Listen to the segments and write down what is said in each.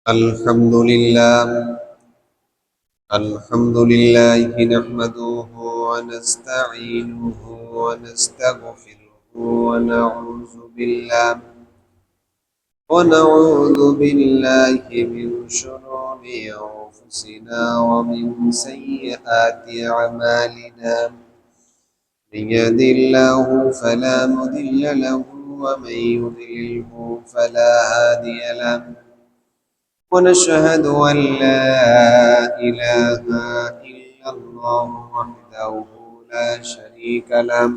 الحمد لله الحمد لله نحمده ونستعينه ونستغفره ونعوذ بالله من شرور أنفسنا ومن سيئات أعمالنا من يهد الله فلا مضل له ومن يضلله فلا هادي له ونشهد أن لا إله إلا الله وحده لا شريك له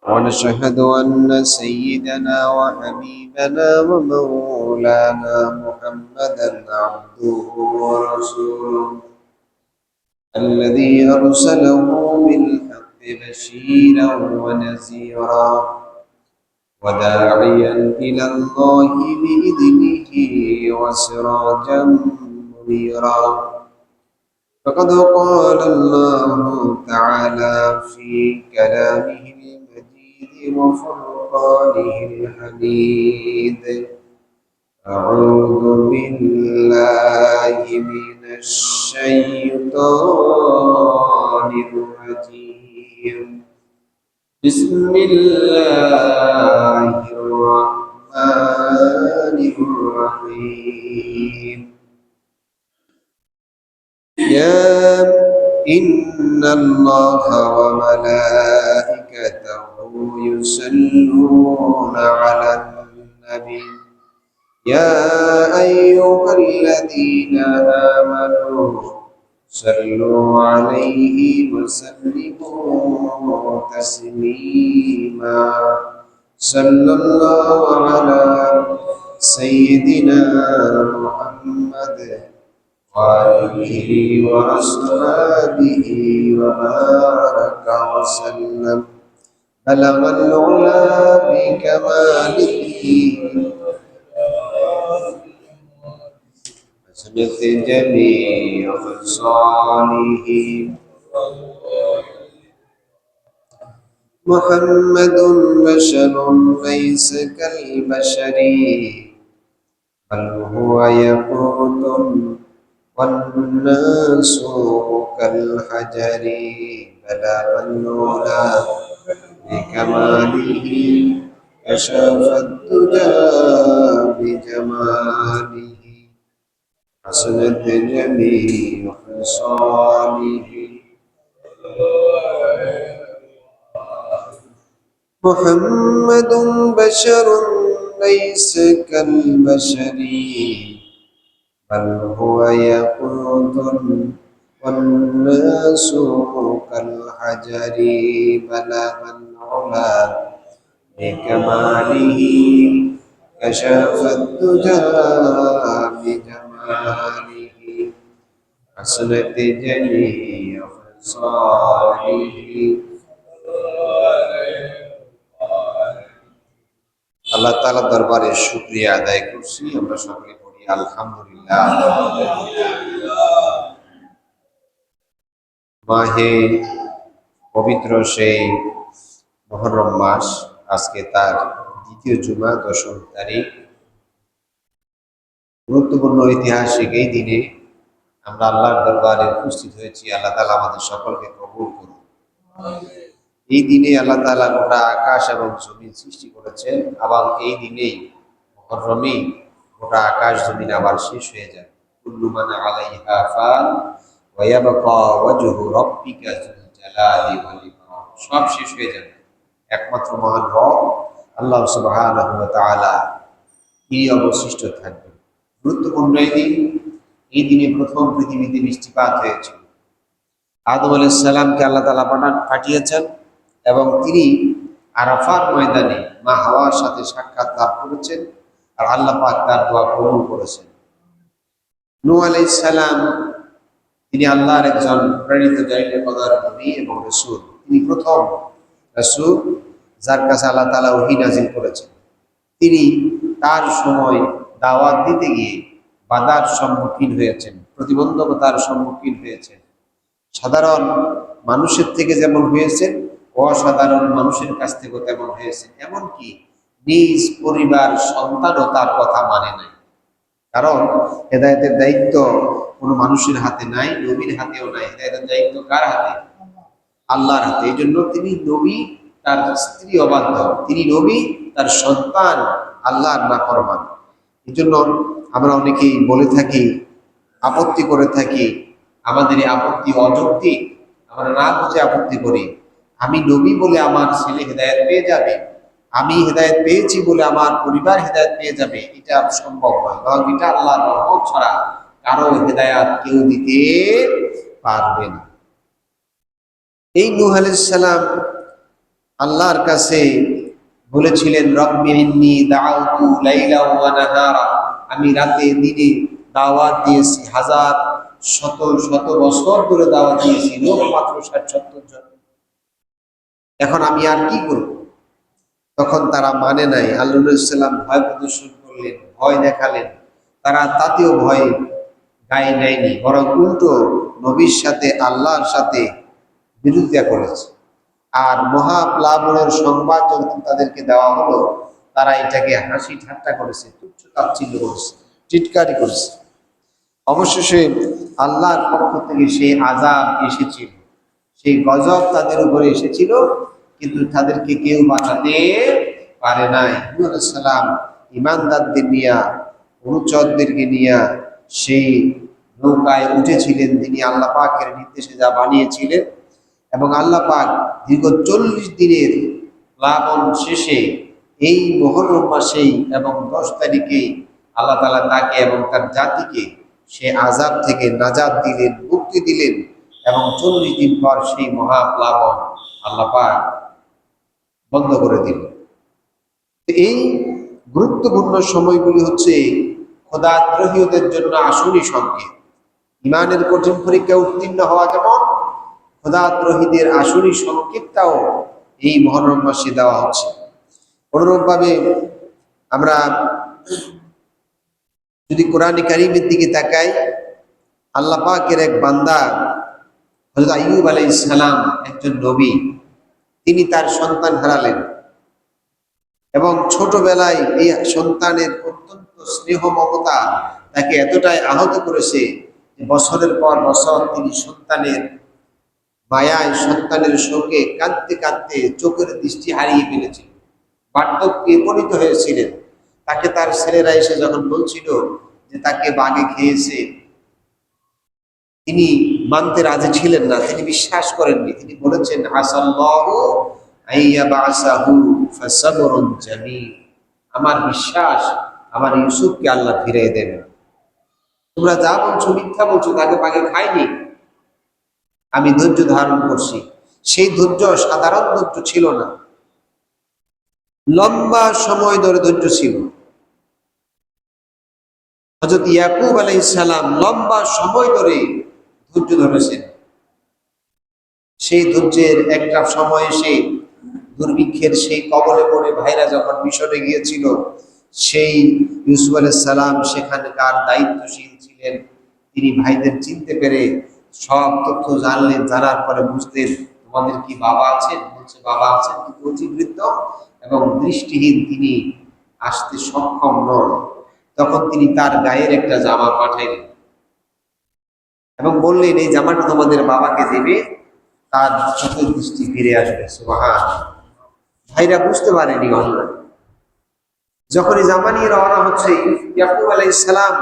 ونشهد أن سيدنا وحبيبنا ومولانا محمدا عبده ورسوله الذي أرسله بالحق بشيرا ونذيرا وداعيا إلى الله بإذنه وسراجا منيرا فقد قال الله تعالى في كلامه المجيد وفرقانه الحميد أعوذ بالله من الشيطان الرجيم بسم الله الرحمن الرحيم إن الله وملائكته يصلون على النبي يا أيها الذين آمنوا صلوا عليه وسلموا تسليما صلى الله على سيدنا محمد وآله وأصحابه وبارك وسلم بلغ العلا بكماله وسنة جميع خصاله محمد بشر ليس كالبشر بل هو يقود والناس كالحجر بلغ العلا بكماله كشف الدجى بجماله حسنت جميع خصاله محمد بشر ليس كالبشر بل هو يقود والناس كالحجر بلغ العلا بكماله كشف الدجى بجماله حسنت جميع خصاله আল্লাহ তাআলা দরবারে শুকরিয়া আদায় করছি। আমরা সকলে পড়ি আলহামদুলিল্লাহ। মাহে পবিত্র সেই মুহররম মাস, আজকে তার দ্বিতীয় জুমা, 10 তারিখ। গুরুত্বপূর্ণ ঐতিহাসিক এই দিনে আমরা আল্লাহর দরবারে উপস্থিত হয়েছি। আল্লাহ তাআলা আমাদের সকলকে কবুল করুন। এই দিনে আল্লাহ তাআলা গোটা আকাশ এবং জমিন সৃষ্টি করেছেন, আবার এই দিনেই মুহররমে গোটা আকাশ জমিন আবার শেষ হয়ে যায়। কুল্লু মান আলাইহা ফান ওয়া ইয়াবকা ওয়াজহু রাব্বিকা যুল জালালি ওয়াল ইকরাম। সব শেষ হয়ে যাবে, একমাত্র মহান রব আল্লাহ সুবহানাহু ওয়া তাআলা তিনি অবশিষ্ট থাকবেন। গুরুত্বপূর্ণ এই দিন। এই দিনে প্রথম পৃথিবীতে বৃষ্টিপাত হয়েছিল। আদম আলাইহিস সালামকে আল্লাহ তাআলা পাঠিয়েছেন এবং তিনি আরাফার ময়দানে মা হাওয়ার সাথে সাক্ষাৎ লাভ করেছেন, আর আল্লাহ পাক তার দোয়া কবুল করেছেন। নূহ আলাইহিস সালাম তিনি আল্লাহর একজন প্রেরিত জালিলুল নবী এবং রাসূল। তিনি প্রথম রাসূল যার কাছে আল্লাহ তাআলা ওহী নাযিল করেছেন। তিনি তার সময় দাওয়াত দিতে গিয়ে বাধার সম্মুখীন হয়েছেন, প্রতিবন্ধকতার সম্মুখীন হয়েছেন। সাধারণ মানুষের থেকে যেমন হয়েছেন, অসাধারণ মানুষের কাছ থেকে তেমন হয়েছে। এমনকি নিজ পরিবার সন্তানও তার কথা মানে নাই। কারণ হেদায়েতের দায়িত্ব কোনো মানুষের হাতে নাই, নবীর হাতেও নাই। হেদায়েতের দায়িত্ব কার হাতে? আল্লাহর হাতে। এই জন্য তিনি নবী, তার স্ত্রী অবাধ্য, তিনি নবী, তার সন্তান আল্লাহর নাফরমান। এই জন্য আমরা অনেকেই বলে থাকি, আপত্তি করে থাকি, আমাদের এই আপত্তি অযৌক্তিক, আমরা না বুঝে আপত্তি করি। আমি নবী বলে আমার ছেলে হেদায়েত পেয়ে যাবে, আমি হেদায়েত পেয়েছি বলে আমার পরিবার হেদায়েত পেয়ে যাবে, এটা সম্ভব নয়। কারণ এটা আল্লাহর রহমত ছাড়া কারো হেদায়েত কেউ দিতে পারবে না। এই নূহ আলাইহিস সালাম আল্লাহর কাছে বলেছিলেন, রব্বি ইন্নী দাউতু লাইলা ওয়া নাহারা, আমি রাতে দিনে দাওয়াত দিয়েছি, হাজার শত শত বছর ধরে দাওয়াত দিয়েছি, লোক মাত্র ৬০-৭০ জন। এখন আমি আর কি করব? তখন তারা মানে নাই। আল্লাহ সাল্লাম ভয় প্রদর্শন করলেন, ভয় দেখালেন। তারা তাতেও ভয় গায়ে নেয়নি, বরং উল্টো নবীর সাথে, আল্লাহর সাথে বিরোধিতা করেছে। আর মহাপ্লাবনের সংবাদ যখন তাদেরকে দেওয়া হলো, তারা এটাকে হাসি ঠাট্টা করেছে, তুচ্ছ তাচ্ছিল্য করেছে, টিটকারি করেছে। অবশেষে আল্লাহর পক্ষ থেকে সেই আযাব এসেছিল, সেই গজব তাদের উপরে এসেছিল, কিন্তু তাদেরকে কেউ বাঁচাতে পারে নাই। নূহ আলাইহিস সালাম ঈমানদারদের নিয়া, অনুচরদেরকে নিয়া সেই নৌকায় উঠেছিলেন, তিনি আল্লাহ পাকের নির্দেশে যা বানিয়েছিলেন। এবং আল্লাহ পাক দীর্ঘ 40 দিনের প্লাবন শেষে এই মুহররম মাসেই এবং 10 তারিখেই আল্লাহ তাআলা তাকে এবং তার জাতিকে সে আযাব থেকে নাজাত দিলেন, মুক্তি দিলেন। এবং 40 দিন পর সেই মহাপ্লাবন আল্লাহ পাক বন্ধ করে দিলেন। এই গুরুত্বপূর্ণ সময়গুলি হচ্ছে খোদাদ্রোহীদের জন্য আসুনি সংকেত। ইমানের কঠিন পরীক্ষায় উত্তীর্ণ হওয়া যেমন, খোদাদ্রোহীদের আসুনি সংকেতটাও এই মুহররম মাসে দেওয়া হচ্ছে। অনুরূপভাবে আমরা যদি কোরআন কারীমের দিকে তাকাই, আল্লাহ পাকের এক বান্দা হযরত আইয়ুব আলাইহিস সালাম, একজন নবী, তিনি তার সন্তান হারালেন এবং ছোটবেলায় এই সন্তানের অত্যন্ত স্নেহ মমতা তাকে এতটাই আহত করেছে যে বছরের পর বছর তিনি সন্তানের মায়ায়, সন্তানের শোকে কাঁদতে কাঁদতে চোখের দৃষ্টি হারিয়ে ফেলেছিলেন, বার্ধক্যে উপনীত হয়েছিলেন। তাকে তার ছেলেরা এসে যখন বলছিল যে তাকে বাঘে খেয়েছে, তিনি মানতে রাজি ছিলেন না, তিনি বিশ্বাস করেননি। তিনি বলেছেন, আসাল্লাহু আইয়াবাসাহু ফাসাবরুন জামিল, আমার বিশ্বাস আমার ইউসুফকে আল্লাহ ফিরিয়ে দেবেন। তোমরা যা বলছো মিথ্যা বলছো, তাকে বাঘে খায়নি, আমি ধৈর্য ধারণ করছি। সেই ধৈর্য সাধারণ ধৈর্য ছিল না, লম্বা সময় ধরে ধৈর্য ছিল। হযরত ইয়াকুব আলাইহিস সালাম লম্বা সময় ধরে ধৈর্য ধরেছেন। সেই ধৈর্যের একটা সময় এসে দুর্ভিক্ষের সেই কবলে পড়ে ভাইরা যখন মিশরে গিয়েছিল, সেই ইউসুফ আলাইহিস সালাম সেখানকার দায়িত্বশীল ছিলেন। তিনি ভাইদের চিনতে পেরে সব তথ্য জানলেন। জানার পরে বুঝলেন, তোমাদের কি বাবা আছেন? বলছে বাবা আছেন, কিন্তু অতিবৃদ্ধ এবং দৃষ্টিহীন, তিনি আসতে সক্ষম নন। তখন তিনি তার গায়ের একটা জামা পাঠাইলেন এবং বললেন, এই জামাটা তোমাদের বাবাকে দেবে, তার চোখের দৃষ্টি ফিরে আসবে। সুবহানাল্লাহ। ভাইরা বুঝতে পারেনি ঘটনা। যখনই জামা নিয়ে রওনা হচ্ছে, ইয়াকুব আলাইহিস সালাম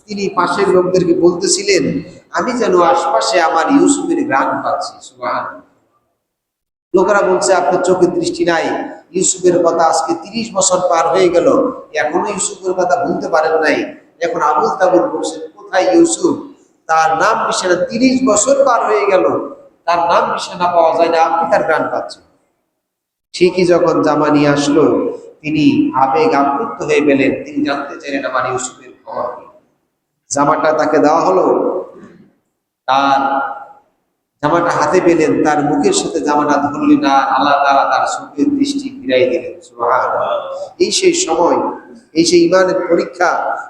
তিনি পাশের লোকদেরকে বলতেছিলেন, আমি যেন আশপাশে আমার ইউসুফের ঘ্রাণ পাচ্ছি। সুবহানাল্লাহ। লোকেরা বলছে, আপনার চোখের দৃষ্টি নাই, ইউসুফের কথা আজকে 30 বছর পার হয়ে গেল, এখনো ইউসুফের কথা ভুলতে পারেন নাই। এখন আবুল তাবুল বলছেন, কোথায় ইউসুফ? তার নাম নিশানা 30 বছর পার হয়ে গেল, তার নাম নিশানা পাওয়া যায় না, আপনি তার গান পাচ্ছেন। ঠিকই যখন জামা নিয়ে আসলো, তিনি আবেগ আপ্লুত হয়ে গেলেন। তিনি জানতে চাইলেন, আমার ইউসুফের খবর কি? জামাটা তাকে দেওয়া হলো, তার জামাটা হাতে পেলেন, তার মুখের সাথে জামাটা ধরলেন না, আল্লাহ তাআলা তার চোখের দৃষ্টি ফিরাই দিলেন। সুবহানাল্লাহ। এই সেই সময়, এই সেই ইমানের পরীক্ষা,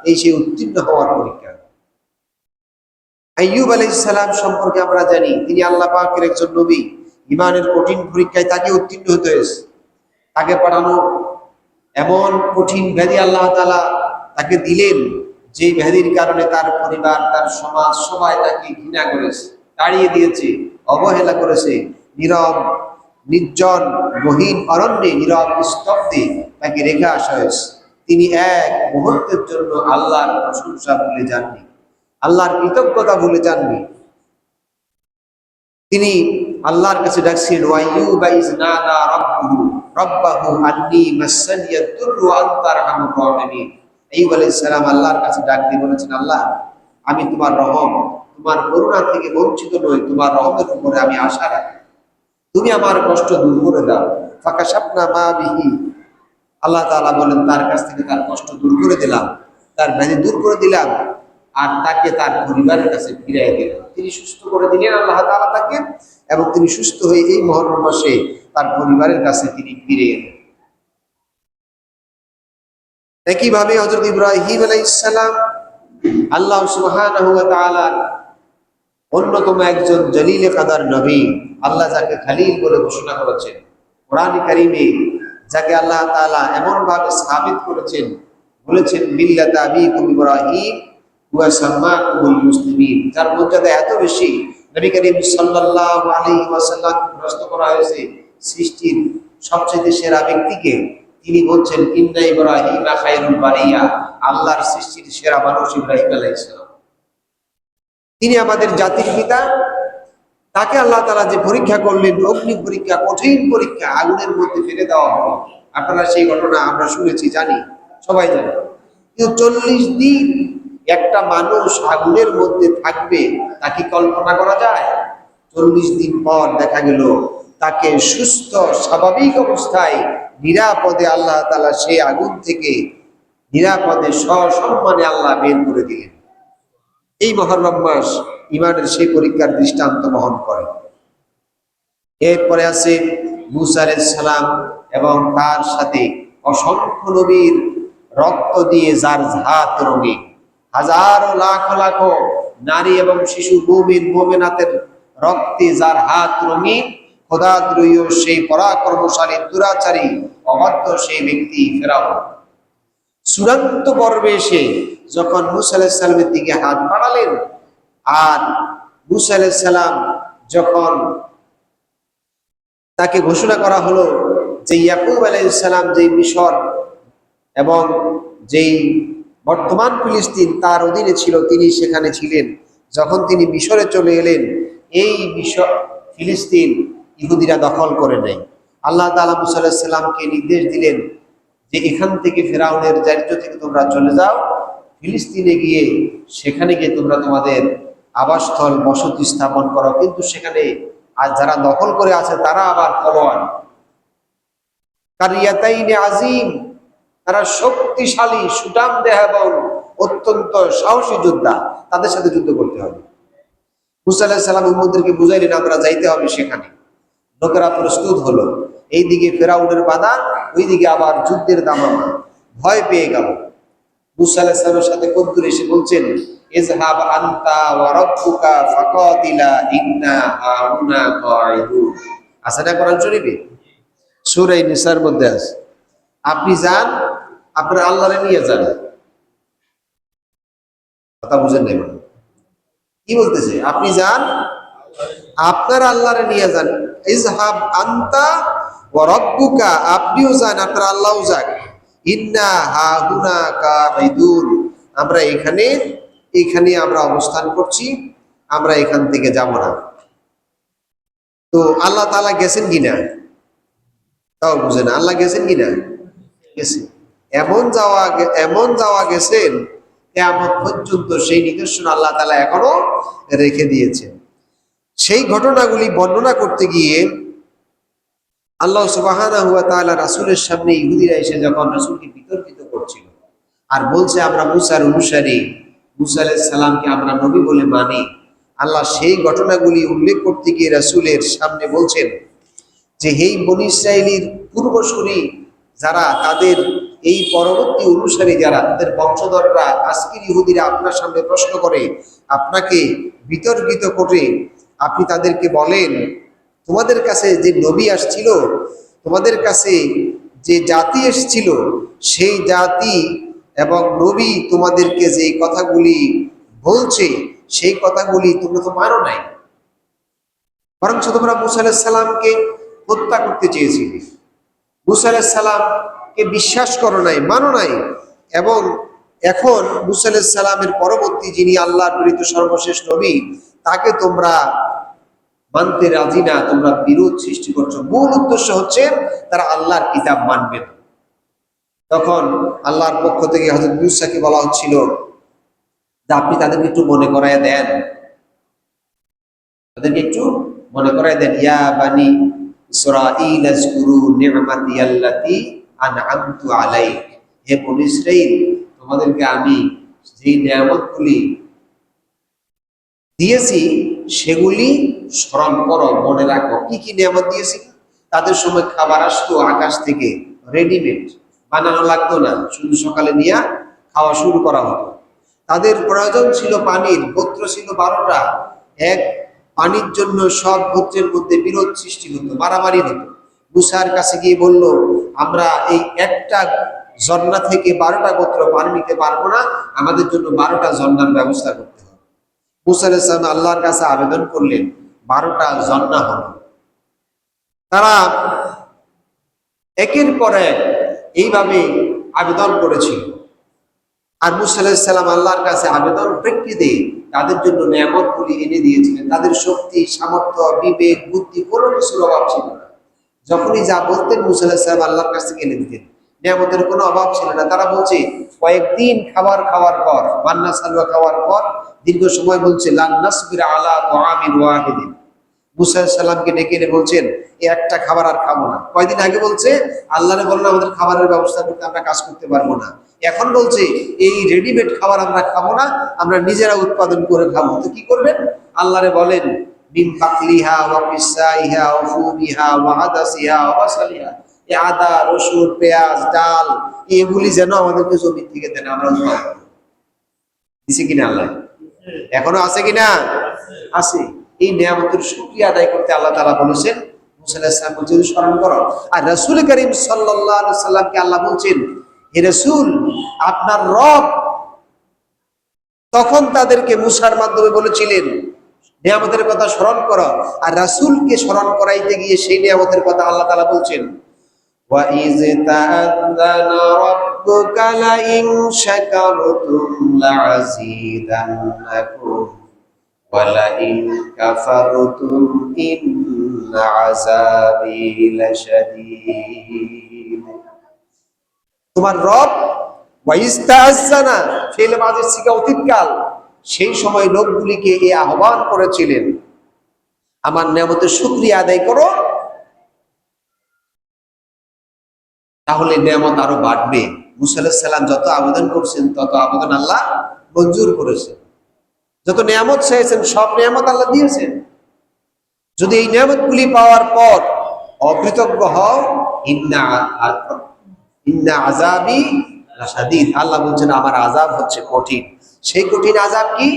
এই সেই উত্তীর্ণ হওয়ার পরীক্ষা। আইয়ুব আলাইহিস সালাম সম্পর্কে আমরা জানি, তিনি আল্লাহ পাকের একজন নবী। ইমানের কঠিন পরীক্ষায় তাকে উত্তীর্ণ হতে হয়েছে। তাকে পাঠানো এমন কঠিন ব্যাধি আল্লাহ তাআলা তাকে দিলেন, যে ব্যাধির কারণে তার পরিবার, তার সমাজ সবাই তাকে ঘৃণা করেছে, তাড়িয়ে দিয়েছে, অবহেলা করেছে, নীরব নির্জন গহীন অরণ্যে নীরব স্তব্ধে তাকে রেখে আসা হয়েছে। তিনি এক মুহূর্তের জন্য আল্লাহর প্রশংসা ভুলে যাননি, আল্লাহর কৃতজ্ঞতা ভুলে যাননি। তিনি আল্লাহর কাছে ডাকছেন, ওয়াইয়ুবা ইয নাদা রাব্বাহু আন্নী মাসানিয়াদ দুররু ওয়া আনতা আরহামুর রাহিমিন। আইয়ুব আলাইহিস সালাম আল্লাহর কাছে ডাক দিয়ে বলেছেন, আল্লাহ, আমি তোমার রহম, তোমার করুণা থেকে বঞ্চিত নই, তোমার রহমের উপরে আমি আশা রাখি, তুমি আমার কষ্ট দূর করে দাও। ফাকাশাফনা মা বিহি, আল্লাহ তাআলা বলেন তার কাছ থেকে তার কষ্ট দূর করে দিলাম, তার ব্যাধি দূর করে দিলাম, আর তাকে তার পরিবারের কাছে ফিরিয়ে দিলেন। তিনি সুস্থ করে দিলেন আল্লাহ তাআলা তাকে, এবং তিনি সুস্থ হয়ে এই মুহররম মাসে তার পরিবারের কাছে তিনি ফিরে এলেন। একইভাবে হযরত ইব্রাহিম আলাইহিস সালাম আল্লাহ সুবহানাহু ওয়া তাআলার অন্যতম একজন জলিলে কাদার নবী, আল্লাহ যাকে খালিল বলে ঘোষণা করেছেন কোরআন কারীমে, যাকে আল্লাহ তাআলা এমন ভাবে সাবিত করেছেন, বলেছেন মিল্লাতা আবিকুম ইব্রাহিম ওয়া সাম্মাকুমুল মুসলিমিন, যার মর্যাদা এত বেশি, নবী করিম সাল্লাল্লাহু আলাইহি ওয়াসাল্লাম প্রশ্ন করা হয়েছে সৃষ্টির সবচেয়ে সেরা ব্যক্তিকে, তিনি বলছেন ইন্না ইব্রাহিমা খায়রুল বারিয়া, আল্লাহর সৃষ্টির সেরা মানুষ ইব্রাহিম আলাইহিস সালাম, তিনি আমাদের জাতির পিতা। তাকে আল্লাহ তাআলা যে পরীক্ষা করলেন, অগ্নি পরীক্ষা, কঠিন পরীক্ষা, আগুনের মধ্যে ফেলে দেওয়া হলো। আপনারা সেই ঘটনা আমরা শুনেছি, জানি, সবাই জানে। কিন্তু 40 দিন একটা মানুষ আগুনের মধ্যে থাকবে, তা কি কল্পনা করা যায়? 40 দিন পর দেখা গেল তাকে সুস্থ স্বাভাবিক অবস্থায় নিরাপদে আল্লাহ তাআলা সেই আগুন থেকে নিরাপদে সসম্মানে আল্লাহ বের করে দিলেন। এই মুহররম মাস ঈমানের সেই পরীক্ষার দৃষ্টান্ত বহন করে। এরপরে আছে মূসা আলাইহিস সালাম এবং তার সাথে অসংখ্য নবীর রক্ত দিয়ে যার হাত রঙে, হাজারো লাখ লাখ নারী এবং শিশু মুমিন মুমিনাতের রক্তে যার হাত রঙিন, খোদাদ্রোহী সেই পরাক্রমশালী দুরাচারী অবাধ্য সেই ব্যক্তি ফেরাউন চূড়ান্ত পর্বে এসে যখন মূসা আলাইহিস সালামের দিকে হাত বাড়ালেন, আর মূসা আলাইহিস সালাম যখন তাকে ঘোষণা করা হলো যে ইয়াকুব আলাইহিস সালাম যেই মিশর এবং যেই বর্তমান ফিলিস্তিন তার অধীনে ছিল, তিনি সেখানে ছিলেন। যখন তিনি মিশরে চলে এলেন, এই মিশর ফিলিস্তিন ইহুদিরা দখল করে নেয়। আল্লাহ তাআলা মূসা আলাইহিস সালামকে নির্দেশ দিলেন যে এখান থেকে ফেরাউনের রাজ্য থেকে তোমরা চলে যাও, ফিলিস্তিনে গিয়ে সেখানে গিয়ে তোমরা তোমাদের আবাসস্থল বসতি স্থাপন করো, কিন্তু সেখানে আর যারা দখল করে আছে তারা আবার ফলোয়ার কারিয়াতাইনে আজিম, তারা শক্তিশালী সুঠাম দেহ এবং অত্যন্ত সাহসী যোদ্ধা, তাদের সাথে যুদ্ধ করতে হবে। মূসা আলাইহিস সালাম উম্মতদেরকে বুঝাইলেন আমরা যাইতে হবে সেখানে। লোকেরা প্রস্তুত হলো, এইদিকে ফেরাউনের বাধা, ওইদিকে আবার যুদ্ধের দামামা, ভয় পেয়ে গেল। মূসা আলাইহিস সালামের সাথে কদ্দুর এসে বলছেন ইযহাব আনতা ওয়া রাব্বুকা ফাকাতিলা ইন্না হাউনা কাঈদুন। আছে না কোরআন শরীফে? সূরা নিসার মধ্যে আছে, আপনি যান, আপনার আল্লাহরে নিয়ে যান। কথা বুঝেন নাই মানে? কি বলতেছে? আপনি যান, আপনার আল্লাহরে নিয়ে যান। ইযহাব আনতা ওয়া রাব্বুকা, আপনিও যান, আপনার আল্লাহও যাক। ইন্না হাহুনা কাঈদুন, আমরা এখানে আমরা অবস্থান করছি, আমরা এখান থেকে যাব না। তো আল্লাহ তাআলা গেছেন কিনা তাও বুঝে না। আল্লাহ গেছেন কিনা? গেছে। এমন যাওয়া গেছেন কিয়ামত পর্যন্ত, সেই নিদর্শন আল্লাহ তাআলা এখনো রেখে দিয়েছেন। সেই ঘটনাগুলি বর্ণনা করতে গিয়ে আল্লাহ সুবহানাহু ওয়া তাআলা রাসূলের সামনে ইহুদিরা এসে যখন রাসূলকে বিতর্কিত করছিল আর বলছে আমরা মূসার অনুসারী, মূসা আলাইহিস সালামকে আমরা নবী বলে মানি, আল্লাহ সেই ঘটনাগুলি উল্লেখ করতে গিয়ে রাসূলের সামনে বলছেন যে এই বনী ইসরাঈলের পূর্বসূরি যারা, তাদের এই পরবর্তী অনুসারী যারা, তাদের বংশধররা, আজকের ইহুদিরা আপনার সামনে প্রশ্ন করে, আপনাকে বিতর্কিত করে আপনি তাদেরকে বলেন তোমাদের কাছে যে নবী আসছিল, তোমাদের কাছে যে জাতি এসেছিল, সেই জাতি এবং নবী তোমাদেরকে যে কথাগুলি বলছে সেই কথাগুলি তোমরা তো মানো নাই, বরঞ্চ তোমরা মুসা আলাইহিস সালামকে হত্যা করতে চেয়েছিলে, মুসা আলাইহিস সালামকে বিশ্বাস করো নাই, মানো নাই। এবং এখন মুসা আলাইহিস সালামের পরবর্তী যিনি আল্লাহর প্রেরিত সর্বশেষ নবী, তাকে তোমরা মানতে রাজি না, তোমরা বিরোধ সৃষ্টি করছো। মূল উদ্দেশ্য হচ্ছে তারা আল্লাহর কিতাব মানবে না। তখন আল্লাহর পক্ষ থেকে হযরত মূসাকে বলা হচ্ছিল যে আপনি তাদেরকে একটু মনে করায় দেন, তাদেরকে একটু মনে করায় দেন, ইয়া বানি ইসরাঈল আযকুরু নি'মাতি আল্লাতী আন'আমতু আলাইক, হে বনী ইসরাঈল তোমাদেরকে আমি যে নিয়ামতগুলি দিয়েছি সেগুলি স্মরণ করো, মনে রাখো। কি কি নিয়ামত দিয়েছি? তাদের সময় খাবার আসতো আকাশ থেকে রেডিমেড, বানানো লাগতো না, শুধু সকালে নিয়ে খাওয়া শুরু করা হতো। তাদের প্রয়োজন ছিল পানির, গোত্র ছিল 12টা, এক পানির জন্য সব গোত্রের মধ্যে বিরোধ সৃষ্টি হতো, মারামারি হতো। মুসার কাছে গিয়ে বলল, আমরা এই একটা ঝর্ণা থেকে 12টা গোত্র পানি নিতে পারবো না, আমাদের জন্য 12টা ঝর্ণার ব্যবস্থা করতে হবে। মুসা আলাইহিস সালাম আল্লাহর কাছে আবেদন করলেন, 12টা ঝর্ণা হলো। তারা একের পর এক এইভাবে আবেদন করেছিল। আর মুসা আলাইহিস সালাম আল্লাহর কাছে আবেদন প্রেক্ষিতে তাদের জন্য নিয়ামতগুলি এনে দিয়েছিলেন। তাদের শক্তি, সামর্থ্য, বিবেক, বুদ্ধি কোনো কিছুর অভাব ছিল না। যখনই যা বলতেন মুসা আলাইহিস সালাম আল্লাহর কাছ থেকে এনে দিতেন, নিয়ামতের কোনো অভাব ছিল না। তারা বলছে কয়েকদিন খাবার খাওয়ার পর, মান্না সালওয়া খাওয়ার পর দীর্ঘ সময় বলছে লান নাসবিরা আলা তুআমিন ওয়াহিদিন। মুসা আলাইহিস সালামকে ডেকে এনে বলছেন এই একটা খাবার আর খাবো না। কয়দিন আগে বলছে আল্লাহরে বললেন আমাদের খাবারের ব্যবস্থা করতে, আমরা কাজ করতে পারবো না। এখন বলছে এই রেডিমেড খাবার আমরা খাবো না, আমরা নিজেরা উৎপাদন করে খাবো। তো কি করবেন? আল্লাহরে বলেন মিন বাকলিহা ওয়া কিসাইহা ওয়া ফুমিহা ওয়া আদাসিহা ওয়া বাসালিহা, এই আদা, রসুন, পেঁয়াজ, ডাল এগুলি যেন আমাদেরকে জমি থেকে দেন, আমরা উৎপাদন করব। দিছে কিনা আল্লাহ? এখনো আছে কিনা? আছে। এই নিয়ামতের শুকরিয়া আদায় করতে আল্লাহ তাআলা বলেছেন, মুসা আলাইহিস সালাম বলছেন স্মরণ করো। আর রাসূল করিম সাল্লাল্লাহু আলাইহি সাল্লামকে আল্লাহ বলছেন, হে রাসূল আপনার রব তখন তাদেরকে মুসার মাধ্যমে বলেছিলেন নিয়ামতের কথা স্মরণ করো। আর রাসূলকে স্মরণ করাইতে গিয়ে সেই নিয়ামতের কথা আল্লাহ তাআলা বলছেন, ওয়া ইয তাআযানা রাব্বুকা লাইন শাকারতুম লাযীদান্নাকুম ওয়া লাইন কাফারতুম ইন্না আযাবী লাশাদীদ। তোমার রব ওয়া ইয তাআযানা ফিল মাযির সিগা অতীতকাল, সেই সময় লোকগুলিকে এই আহ্বান করেছিলেন আমার নিয়ামতের শুকরিয়া আদায় করো, তাহলে নিয়ামত আরো বাড়বে। মুসা আলাইহিস সালাম যত আবেদন করছেন তত আবেদন আল্লাহ মঞ্জুর করেছেন। যত নিয়ামত চেয়েছেন সব নিয়ামত আল্লাহ দিয়েছেন। যদি এই নিয়ামতগুলি পাওয়ার পর অকৃতজ্ঞ হও, ইন্না আযাবী লাশাদীদ, আল্লাহ বলছেন আমার আযাব হচ্ছে কঠিন। সেই কঠিন আযাব কি?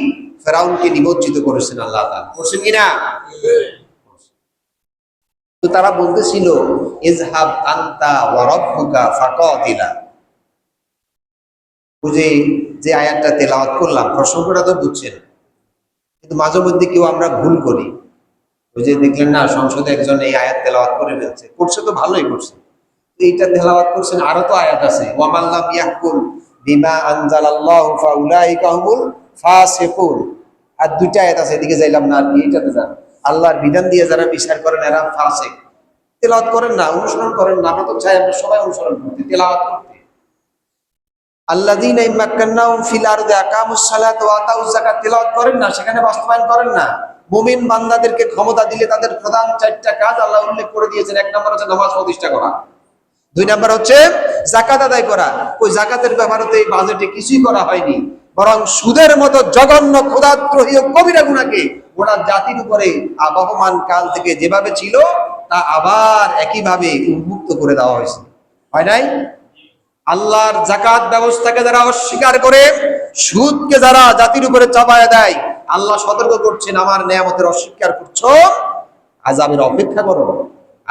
ফেরাউনকে নিমজ্জিত করেছেন আল্লাহ তাআলা, করছেন কিনা? তো তারা বলতেছিল ইযহাব আনতা ওয়া রাব্বুকা ফাকাতিলা। যে আয়াতটা তেলাওয়াত করলাম প্রসঙ্গটা তো বুঝছেন, কিন্তু মাঝে মধ্যে কেউ আমরা ভুল করি। ওই যে দেখলেন না সংসদে একজন এই আয়াত তেলাওয়াত করে ফেলছে, করছে তো ভালোই করছে, এইটা তেলাওয়াত করছেন, আরো তো আয়াত আছে ওয়া মান লাম ইয়াহকুম বিমা আনজালাল্লাহু ফাউলাইকা হুমুল ফাসিকুন। আর দুইটা আয়াত আছে, এদিকে যাইলাম না, আর কি এইটাতে যান। আল্লাহর বিধান দিয়ে যারা বিচার করেন এরা ফাসিক। তেলাওয়াত করেন না, অনুসরণ করেন না। আমরা তো চাই আমরা সবাই অনুসরণ করতে, তেলাওয়াত করতে। আল্লাযীনা ইম্মাক্কান্নাহুম ফিল আরদি আকামুস সালাতা ওয়া আতাউয যাকাত, তেলাওয়াত করেন না, সেখানে বাস্তবায়ন করেন না। মুমিন বান্দাদেরকে ক্ষমতা দিলে তাদের প্রধান 4টা কাজ আল্লাহ উল্লেখ করে দিয়েছেন। 1 নম্বর হচ্ছে নামাজ প্রতিষ্ঠা করা, 2 নম্বর হচ্ছে যাকাত আদায় করা। ওই যাকাতের ব্যাপারে এই বাজেটে কিছুই করা হয়নি, বরং সুদের মতো জঘন্য খোদাদ্রোহী ও কবিরা গুনাহকে গোটা জাতির উপরে আবহমান কাল থেকে যেভাবে ছিল তা আবার একইভাবে উন্মুক্ত করে দেওয়া হয়েছে। হয় নাই? আল্লাহর যাকাত ব্যবস্থাকে যারা অস্বীকার করে, সুদকে যারা জাতির উপরে চাপায় দেয়, আল্লাহ সতর্ক করছেন আমার নিয়ামতের অস্বীকার করছো, আযাবের অপেক্ষা করো।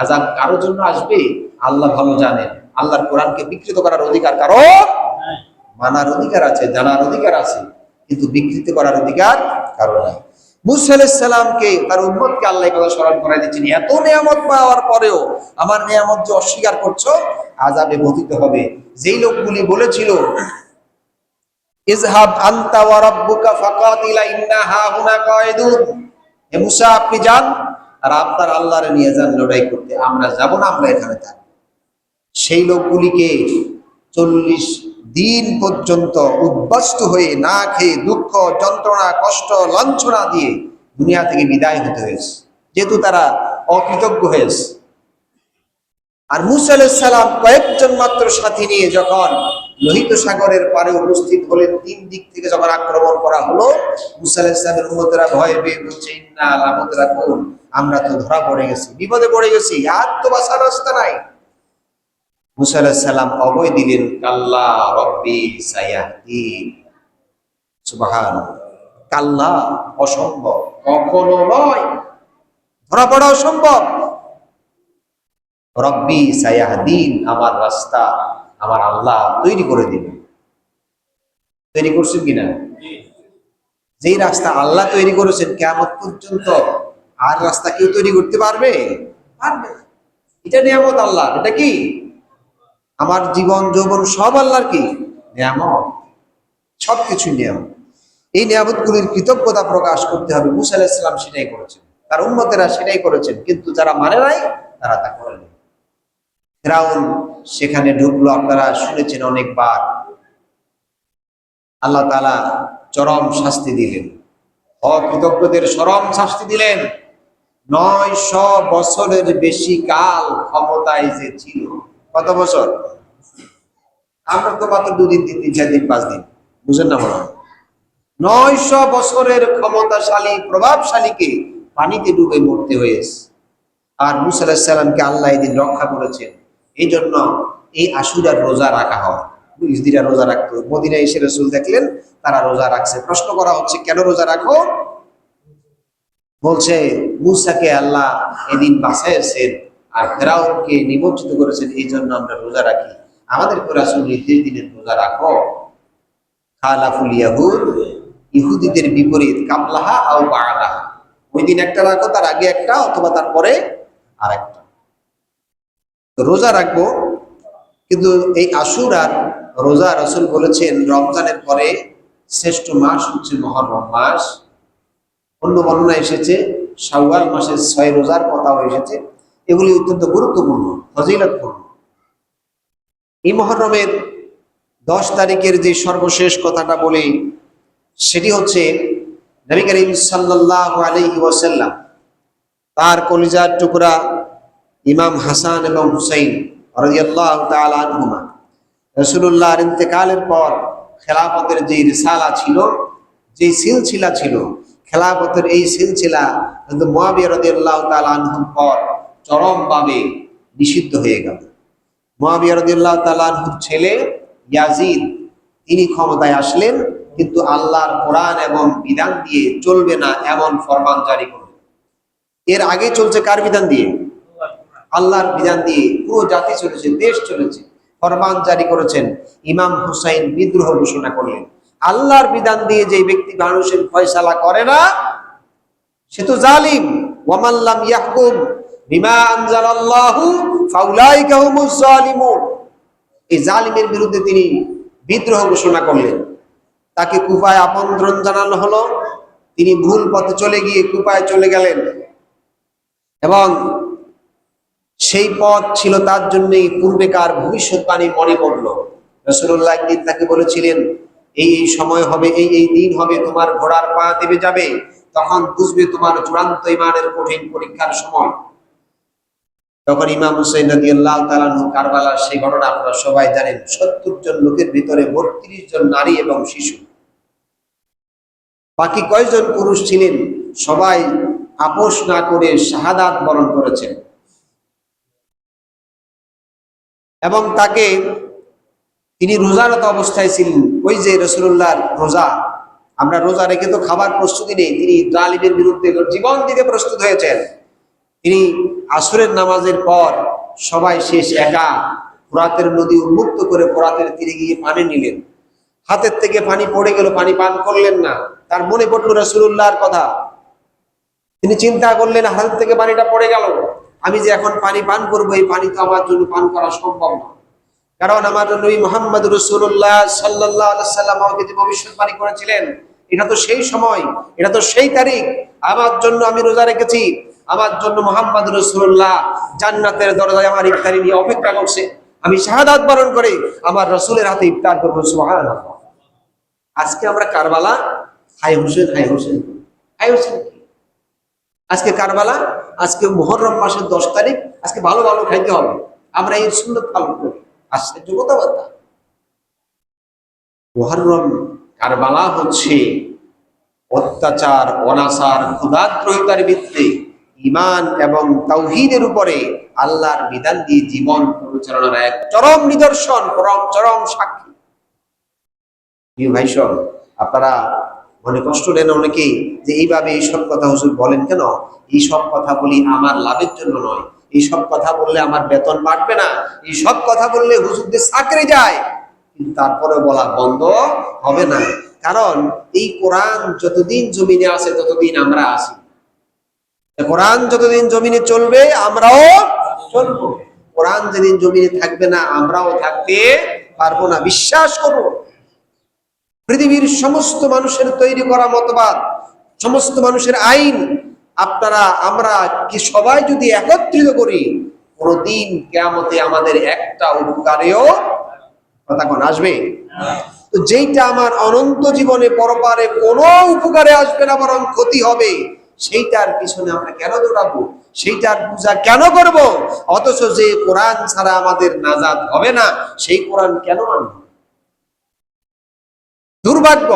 আযাব কারো জন্য আসবে আল্লাহ ভালো জানেন। আল্লাহর কোরআনকে বিকৃত করার অধিকার কারো মানার অধিকার আছে, জানার অধিকার আছে, কিন্তু বিকৃতি করার অধিকার কারো নাই। মুসা আলাইহিস সালামকে, তার উম্মতকে আল্লাহ কথা স্মরণ করাই দিচ্ছেন, এত নিয়ামত পাওয়ার পরেও আমার নিয়ামত যে অস্বীকার করছো, আযাবে পতিত হবে। যেই লোকগুলি বলেছিল ইযহাব আনতা ওয়া রাব্বুকা ফাকাতিলা ইন্না হাহুনা কায়িদুন, হে মুসা আপনি যান আর আপনার আল্লাহরে নিয়ে যান লড়াই করতে, আমরা যাব না, আমরা এখানে থাকব। সেই লোকগুলিকে 40 দিন পর্যন্ত উদ্বাস্তু হয়ে না খেয়ে দুঃখ যন্ত্রণা কষ্ট লাঞ্ছনা দিয়ে দুনিয়া থেকে বিদায় হতে হয়েছে, যেহেতু তারা অকৃতজ্ঞ হয়েছে। আর মুসা আলাইহিস সালাম কয়েকজন মাত্র সাথী নিয়ে যখন লোহিত সাগরের পারে উপস্থিত হলেন, 3 দিক থেকে যখন আক্রমণ করা হলো, মুসা আলাইহিস সালামের উম্মতেরা ভয়ে পেয়ে বলছে ইন্না লামুদরাকুন, আমরা তো ধরা পড়ে গেছি, বিপদে পড়ে গেছি, আর তো বাঁচার রাস্তা নাই। মুসা আলাইহিস সালাম অভয় দিলেন, কাল্লা রব্বি সায়াহদিন। সুবহানাল্লাহ, কাল্লা অসম্ভব, কখনো নয়, ধরা পড়া অসম্ভব। রব্বি সায়াহদিন, আমার রাস্তা আমার আল্লাহ তৈরি করে দিবেন। তৈরি করছেন কিনা? যেই রাস্তা আল্লাহ তৈরি করেছেন কিয়ামত পর্যন্ত আর রাস্তা কেউ তৈরি করতে পারবে? পারবে না। এটা নিয়ামত আল্লাহ। এটা কি? আমার জীবন যৌবন সব আল্লাহর কি নিয়ামত, সবকিছু নিয়ামত। এই নিয়ামতগুলির কৃতজ্ঞতা প্রকাশ করতে হবে। মুসা আলাইহিস সালাম সেটাই করেছেন, তার উম্মতেরা সেটাই করেছেন, কিন্তু যারা মানে নাই তারা তা করেনি। ফিরআউন সেখানে ঢুকলো, আপনারা শুনেছেন অনেকবার। আল্লাহ তাআলা চরম শাস্তি দিলেন, অকৃতজ্ঞদের চরম শাস্তি দিলেন। 900 বছরের বেশি কাল ক্ষমতায় যে ছিল। কত বছর? আমরা তো মাত্র 2 দিন 3 দিন 4 দিন 5 দিন, বুঝেন না মনে হয়। 900 বছরের ক্ষমতাশালী প্রভাবশালীকে পানিতে ডুবে মরতে হয়েছে। আর মুসা আলাইহিস সালামকে আল্লাহ এদিন রক্ষা করেছেন। এই জন্য এই আশুরার রোজা রাখা হয়। ইহুদিরা রোজা রাখতো, মদিনায় এসে রাসূল দেখলেন তারা রোজা রাখছে। প্রশ্ন করা হচ্ছে কেন রোজা রাখো? বলছে মুসাকে আল্লাহ এদিন বাঁচাইছেন আর ফেরাউনকে নিমজ্জিত করেছেন, এই জন্য আমরা রোজা রাখি। আমাদের রাসূল নির্দেশ দিলেন রোজা রাখো। খালাফুল ইয়াহুদ, ইহুদিদের বিপরীত, কাবলাহা আও বা'দাহা, ওই দিন একটা রাখো, তার আগে একটা অথবা তারপরে আরেকটা। রোজা রাখবো, কিন্তু এই আশুরার রোজা রাসূল বলেছেন রমজানের পরে শ্রেষ্ঠ মাস হচ্ছে মুহররম মাস। অন্য বর্ণনা এসেছে শাওয়াল মাসের 6 রোজার কথাও এসেছে। এগুলি অত্যন্ত গুরুত্বপূর্ণ, ফজিলতপূর্ণ। এই মুহররমের 10 তারিখের যে সর্বশেষ কথাটা বলি, সেটি হচ্ছে নবী করিম সাল্লাল্লাহু আলাইহি ওয়াসাল্লাম তার কলিজার টুকরা ইমাম হাসান এবং হুসাইন রাদিয়াল্লাহু তাআলা আনহুমা রাসূলুল্লাহর ইন্তেকালের পর খেলাফতের যে রিসালা ছিল, যে সিলসিলা ছিল, খেলাফতের এই সিলসিলা কিন্তু মুয়াবিয়া রাদিয়াল্লাহু তাআলা আনহুর পর চরমভাবে নিষিদ্ধ হয়ে গেল। মুয়াবিয়া রাদিয়াল্লাহু তাআলা আনহুর ছেলে ইয়াজিদ, তিনি ক্ষমতায় আসলেন, কিন্তু আল্লাহর কোরআন এবং বিধান দিয়ে চলবে না এমন ফরমান জারি করলেন। এর আগে চলছে কার বিধান দিয়ে? আল্লাহর বিধান দিয়ে পুরো জাতি চলেছে, দেশ চলেছে। ফরমান জারি করেছেন, ইমাম হুসাইন বিদ্রোহ ঘোষণা করলেন। আল্লাহর বিধান দিয়ে যে ব্যক্তি মানুষের ফয়সালা করে না, সে তো জালিম। ওয়ামান লাম ইয়াহকুম বিমা আনজালাল্লাহু ফাউলাইকা হুমুজ জালিমুন। এই জালিমের বিরুদ্ধে তিনি বিদ্রোহ ঘোষণা করলেন। তাকে কুফায় আমন্ত্রণ জানানো হলো, তিনি ভুল পথে চলে গিয়ে কুফায় চলে গেলেন, এবং সেই পথ ছিল তার জন্য পূর্বেকার ভবিষ্যৎবাণী মনে পড়ল। রাসূলুল্লাহ একদিন তাকে বলেছিলেন, এই এই সময় হবে, এই এই দিন হবে, তোমার ঘোড়ার পা দেবে যাবে, তখন বুঝবে তোমার চূড়ান্ত ঈমানের কঠিন পরীক্ষার সময়। তখন ইমাম হুসাইন রাদিয়াল্লাহু তাআলা আনহু কারবালার সেই ঘটনা আপনারা সবাই জানেন। 70 জন লোকের ভিতরে 32 জন নারী এবং শিশু, বাকি কয়জন পুরুষ ছিলেন সবাই আপোষ না করে শাহাদাত বরণ করেছেন। এবং তাকে, তিনি রোজারত অবস্থায় ছিলেন। ওই যে রাসূলুল্লাহর রোজা, আমরা রোজা রেখে তো খাবার প্রস্তুতি নেই, তিনি জালিমের বিরুদ্ধে জীবন দিতে প্রস্তুত হয়েছেন। তিনি আসরের নামাজের পর সবাই শেষ একা ফোরাতের নদী উন্মুক্ত করে ফোরাতের তীরে গিয়ে পানি নিলেন। হাতের থেকে পানি পড়ে গেল, পানি পান করলেন না। তার মনে পড়লো রাসূলুল্লাহর কথা, তিনি চিন্তা করলেন হাত থেকে পানিটা পড়ে গেল, আমি যে এখন পানি পান করবো, এই পানি তো আমার জন্য পান করা সম্ভব না। কারণ আমার নবী মুহাম্মদ রাসূলুল্লাহ সাল্লাল্লাহু আলাইহি সাল্লাম আমাকে যে ভবিষ্যৎবাণী করেছিলেন, এটা তো সেই সময়, এটা তো সেই তারিখ, আমার জন্য আমি রোজা রেখেছি, আমার জন্য মুহাম্মদ রাসূলুল্লাহ জান্নাতের দরজায় আমার ইফতারি নিয়ে অপেক্ষা করছে, আমি শাহাদাত বরণ করে আমার রাসূলের হাতে ইফতার করবো। সুবহানাল্লাহ। আজকে আমরা কারবালা হাই হোসেন, হাই হোসেন, হাই হোসেন। আজকে কারবালা, আজকে মুহররম মাসের 10 তারিখ, আজকে ভালো ভালো খাইতে হবে, আমরা এই সুন্নাত পালন করি। আশ্চর্য কথাবার্তা। মুহররম, কারবালা হচ্ছে অত্যাচার, অনাচার, ক্ষুধাদ্রোহিতার ভিত্তিতে ঈমান এবং তাওহীদের উপরে আল্লাহর বিধান দিয়ে জীবন পরিচালনার এক চরম নিদর্শন, চরম সাক্ষী। প্রিয় ভাই সব, আপনারা মনে কষ্ট নেন অনেকেই যে এইভাবে এইসব কথা হুজুর বলেন কেন? এই সব কথা বলি আমার লাভের জন্য নয়, এই সব কথা বললে আমার বেতন বাড়বে না, এই সব কথা বললে হুজুরদের চাকরি যায়, কিন্তু তারপরে বলা বন্ধ হবে না। কারণ এই কোরআন যতদিন জমিনে আছে ততদিন আমরা আছি, কোরআন যতদিন জমিনে চলবে আমরাও চলবো, কোরআন যেদিন জমিনে থাকবে না আমরাও থাকতে পারবো না। বিশ্বাস করো, পৃথিবীর সমস্ত মানুষের তৈরি করা মতবাদ, সমস্ত মানুষের আইন আপনারা আমরা কি সবাই যদি একত্রিত করি, কোনদিন কিয়ামতে আমাদের একটা উপকারেও কথা কোন আসবে? তো যেইটা আমার অনন্ত জীবনে পরপারে কোনো উপকারে আসবে না, বরং ক্ষতি হবে, সেইটার পিছনে আমরা কেন দৌড়াবো? সেইটার পূজা কেন করব? অথচ যে কোরআন ছাড়া আমাদের নাজাত হবে না, সেই কোরআন কেন মানব? দুর্ভাগ্য,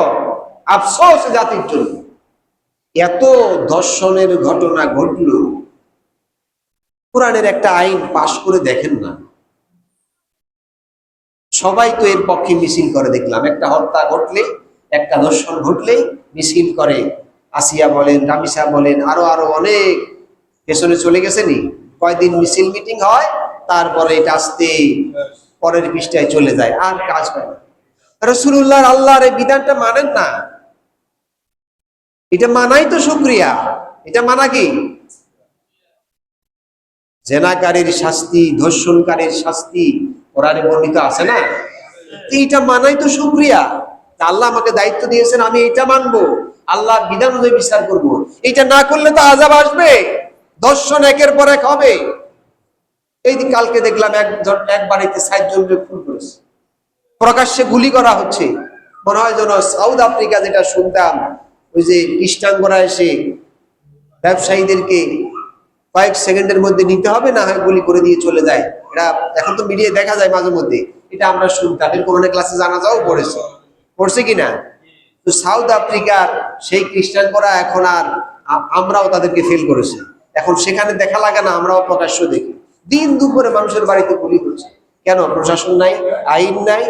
আফসোস জাতির জন্য। এত ধর্ষণের ঘটনা ঘটলো, কোরআনের একটা আইন পাশ করে দেখেন না। সবাই তো এর পক্ষে মিছিল করে দেখলাম, একটা হত্যা ঘটলে, একটা ধর্ষণ ঘটলে মিছিল করে। আসিয়া বলেন, রামিসা বলেন, আরো আরো অনেক পেছনে চলে গেছে নি, কয়দিন মিছিল মিটিং হয়, তারপরে এটা আসতে পরের পৃষ্ঠায় চলে যায়, আর কাজ হয় না। রাসূলুল্লাহ আল্লাহর এই বিধানটা মানেন না, এটা মানাই তো শুকরিয়া। এটা মানা কি? জেনাকারীর শাস্তি, ধর্ষণকারীর শাস্তি কোরআনে বর্ণিত আছে না? এইটা মানাই তো শুকরিয়া। আল্লাহ আমাকে দায়িত্ব দিয়েছেন, আমি এটা মানবো, আল্লাহর বিধান অনুযায়ী বিচার করব। এটা না করলে তো আযাব আসবে, ধর্ষণ একের পর এক হবে। এই যে কালকে দেখলাম এক বাড়িতে 60 জনকে খুন করেছে, প্রকাশ্যে গুলি করা হচ্ছে। মনে হয় যেন সাউথ আফ্রিকা, যেটা শুনতাম, ওই যে খ্রিস্টানরা এসে ব্যবসায়ীদেরকে কয়েক সেকেন্ডের মধ্যে নিতে হবে, না হয় গুলি করে দিয়ে চলে যায়। এটা এখন তো মিডিয়ায় দেখা যায় মাঝে মধ্যে, এটা আমরা শুনতাম, এরকম অনেক ক্লাসে জানাজাও পড়ছে কিনা। তো সাউথ আফ্রিকার সেই খ্রিস্টানরা এখন আর আমরাও তাদেরকে ফেল করেছি, এখন সেখানে দেখা লাগে না, আমরাও প্রকাশ্য দেখি। দিন দুপুরে মানুষের বাড়িতে গুলি হচ্ছে। কেন? প্রশাসন নাই, আইন নাই,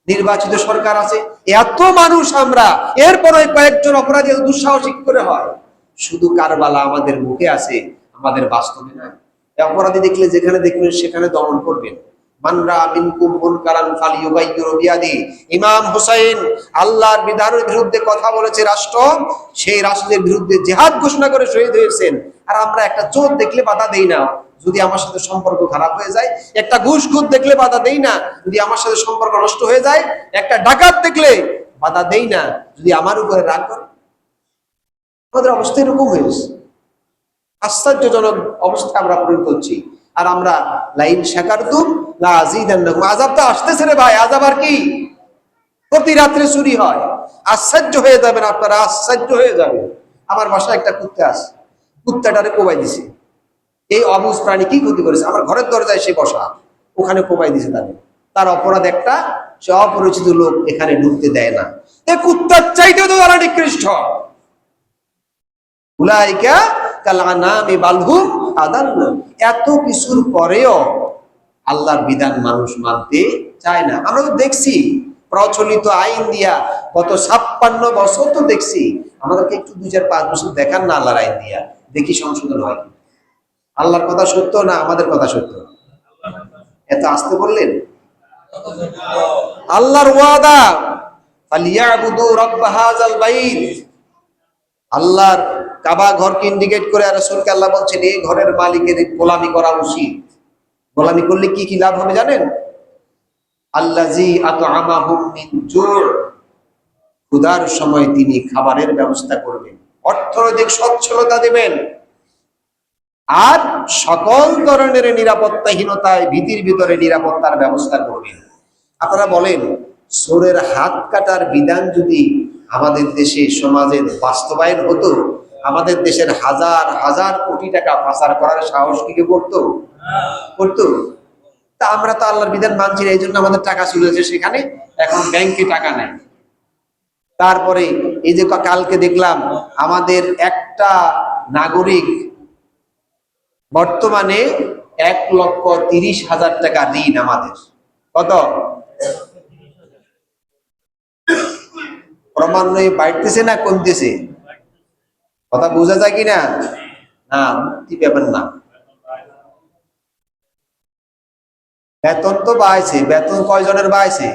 নির্বাচিত সরকার আছে, এত মানুষ আমরা, এরপরে কয়েকজন অপরাধী দুঃসাহসিক করে হয়। শুধু কারবালা আমাদের মুখে আছে, আমাদের বাস্তবে নাই। অপরাধী দেখলে যেখানে দেখবেন সেখানে দমন করবেন। মানরা মিনকুম মুনকারান ফালিয়ুগাইয়িরু বিয়াদি। ইমাম হুসাইন আল্লাহর বিধানের বিরুদ্ধে কথা বলেছে রাষ্ট্র, সেই রাষ্ট্রের বিরুদ্ধে জিহাদ ঘোষণা করে শহীদ হয়েছেন। আর আমরা একটা চোর দেখলে বাধা দেই না যদি আমার সাথে সম্পর্ক খারাপ হয়ে যায়, একটা ঘুষখোর দেখলে বাধা দেই না যদি আমার সাথে সম্পর্ক নষ্ট হয়ে যায়, একটা ডাকাত দেখলে বাধা দেই না যদি আমার উপরে রাগ করে। আমাদের অবস্থা এরকম হয়েছে, আশ্চর্যজনক অবস্থা আমরা পরিণত হচ্ছি। আর আমরা লাইন শাকারতুম লা আযীদান্নাকুম, আযাব তো আসতেছে রে ভাই, আযাব আর কি? প্রতি রাত্রে চুরি হয়, আশ্চর্য হয়ে যাবেন আপনারা, আশ্চর্য হয়ে যাবেন। আমার বাসায় একটা কুত্তা আছে, কুত্তাটারে কোবাই দিছে। এই অবুঝ প্রাণী কি ক্ষতি করেছে? আমার ঘরের দরজায় সে বসা, ওখানে কোবাই দিছে তাদের। তার অপরাধ একটা, সে অপরিচিত লোক এখানে ঢুকতে দেয় না। এই কুত্তার চাইতেও তো তারা নিকৃষ্ট। উলাইকা কাল আনামি বাল হুম আদাল্ল। এত কিছুর পরেও আল্লাহর বিধান মানুষ মানতে চায় না। আমরা তো দেখছি প্রচলিত আইন দিয়া গত 56 বছর তো দেখছি। আমাদেরকে একটু 2-4-5 বছর দেখান না আল্লাহর আইন দিয়া, দেখি সংশোধন হয়। আল্লাহর কথা সত্য না আমাদের কথা সত্য? এত আসতে বললেন? আল্লাহর ওয়াদা, ফালিয়াবুদু রাব্ব হাযাল বাইত। আল্লাহর কাবা ঘরকে ইন্ডিকেট করে রাসূলকে আল্লাহ বলছেন এই ঘরের মালিকের গোলামি করা উচিত। গোলামি করলে কি কি লাভ হবে জানেন? আল্লাযী আত'আমাহুম মিন জু', ক্ষুধার সময় তিনি খাবারের ব্যবস্থা করবেন, অর্থনৈতিক সচ্ছলতা দেবেন, আর সকল ধরনের নিরাপত্তাহীনতায় ভীতির ভিতরে নিরাপত্তার ব্যবস্থা করবেন। আপনারা বলেন, চোরের হাত কাটার বিধান যদি আমাদের দেশে সমাজে বাস্তবায়ন হতো, আমাদের দেশের হাজার হাজার কোটি টাকা পাচার করার সাহস কি কেউ করতো? করতো? তা আমরা তো আল্লাহর বিধান মানছি না, এই জন্য আমাদের টাকা চলে যাচ্ছে সেখানে, এখন ব্যাংকে টাকা নেই। তারপরে এই যে কালকে দেখলাম আমাদের একটা নাগরিক বর্তমানে 1,30,000 টাকা ঋণ আমাদের। কত? ক্রমান্বয়ে বাড়তেছে না কমতেছে? কথা বোঝা যায় কিনা? না, মুক্তি পাবেন না। বেতন তো বাড়ছে, বেতন কয়জনের বাড়ছে?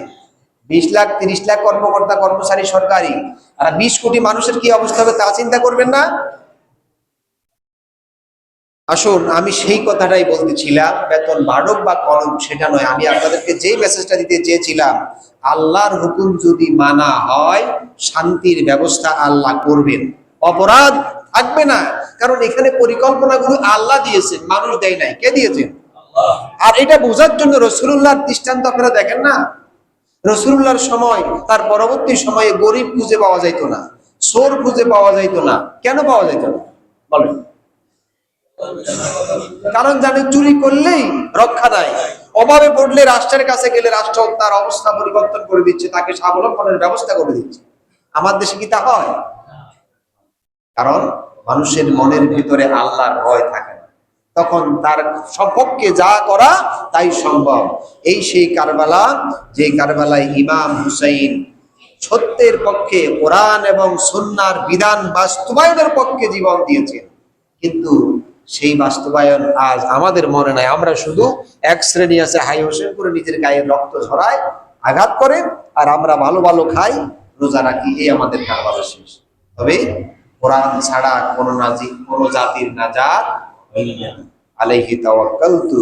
20 লাখ 30 লাখ কর্মকর্তা কর্মচারী সরকারি, আর 20 কোটি মানুষের কি অবস্থা হবে তা চিন্তা করবেন না? আসুন, আমি সেই কথাটাই বলতেছিলাম, বেতন বাড়ুক বা কমুক সেটা নয়, আমি আপনাদেরকে যেই মেসেজটা দিতে চেয়েছিলাম, আল্লাহর হুকুম যদি মানা হয় শান্তির ব্যবস্থা আল্লাহ করবেন, অপরাধ থাকবে না। কারণ এখানে পরিকল্পনাগুলো আল্লাহ দিয়েছেন, মানুষ দেয় নাই। কে দিয়েছেন? আর এটা বোঝার জন্য রাসূলুল্লাহর দৃষ্টান্ত আপনারা দেখেন না? রাসূলুল্লাহর সময়, তার পরবর্তী সময়ে গরিব খুঁজে পাওয়া যাইত না, চোর খুঁজে পাওয়া যাইত না। কেন পাওয়া যাইত না বলেন? কারণ জানে চুরি করলেই রক্ষা নাই, অভাবে পড়লে রাষ্ট্রের কাছে গেলে রাষ্ট্র তার অবস্থা পরিবর্তন করে দিচ্ছে, তাকে স্বাবলম্বনের ব্যবস্থা করে দিচ্ছে। আমার দেশে কি তা হয়? কারণ মানুষের মনের ভিতরে আল্লাহর ভয় থাকে না, তখন তার সপক্ষে যা করা তাই সম্ভব। এই সেই কারবালা, যে কারবালায় ইমাম হুসাইন সত্যের পক্ষে, কোরআন এবং সুন্নাহর বিধান বাস্তবায়নের পক্ষে জীবন দিয়েছেন, কিন্তু সেই বাস্তবায়ন আজ আমাদের মনে নাই। আমরা শুধু এক শ্রেণী আছে হাই হোসেন করে নিজের গায়ের রক্ত ঝরায়, আঘাত করে, আর আমরা ভালো ভালো খাই, রোজা রাখি, এই আমাদের কারবালা শেষ। তবে কোরআন ছাড়া কোন জাতির নাজাত আলাইহি তাওয়াক্কালতু।